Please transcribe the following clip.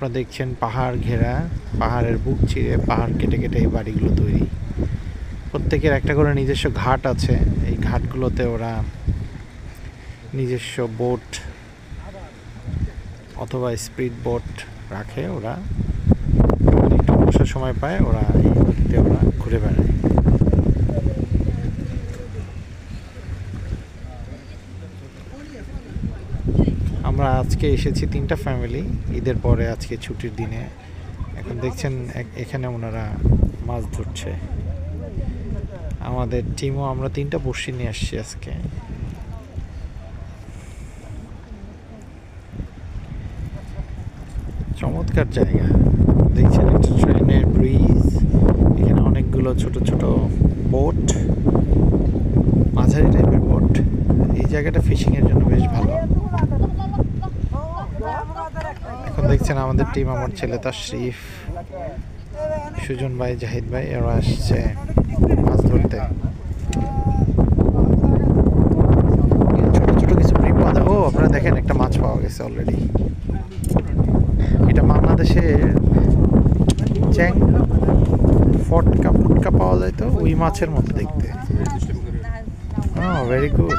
আপনারা দেখছেন পাহাড় ঘেরা, পাহাড়ের বুক চিরে পাহাড় কেটে কেটে এই বাড়িগুলো তৈরি। প্রত্যেকের একটা করে নিজস্ব ঘাট আছে। এই ঘাটগুলোতে ওরা নিজস্ব বোট অথবা স্পিড বোট রাখে। ওরা একটু অবসর সময় পায়, ওরা এই নদীতে ওরা ঘুরে বেড়ায়। আমরা আজকে এসেছি 3টা ফ্যামিলি ঈদের পরে, আজকে ছুটির দিনে। এখন দেখছেন এখানে ওনারা মাছ ধরছে। আমাদের টিমও আমরা 3টা বড়শি নিয়ে আসছি আজকে। চমৎকার জায়গা, দেখছেন একটা ট্রেনের ব্রিজ, এখানে অনেকগুলো ছোট ছোট বোট, মাঝারি টাইপের বোট। এই জায়গাটা ফিশিং এর জন্য বেশ ভালো। এখন দেখছেন আমাদের টিম, আমার ছেলে তাশরিফ, সুজন ভাই, জাহিদ ভাই, এরা আসছে মাছ ধরতে। ছোট ছোট কিছু বিপদ। ও আপনারা দেখেন একটা মাছ পাওয়া গেছে অলরেডি। এটা বাংলাদেশের চ্যাং ফটকা ফুটকা পাওয়া যায়, তো ওই মাছের মতো দেখতে। Very good.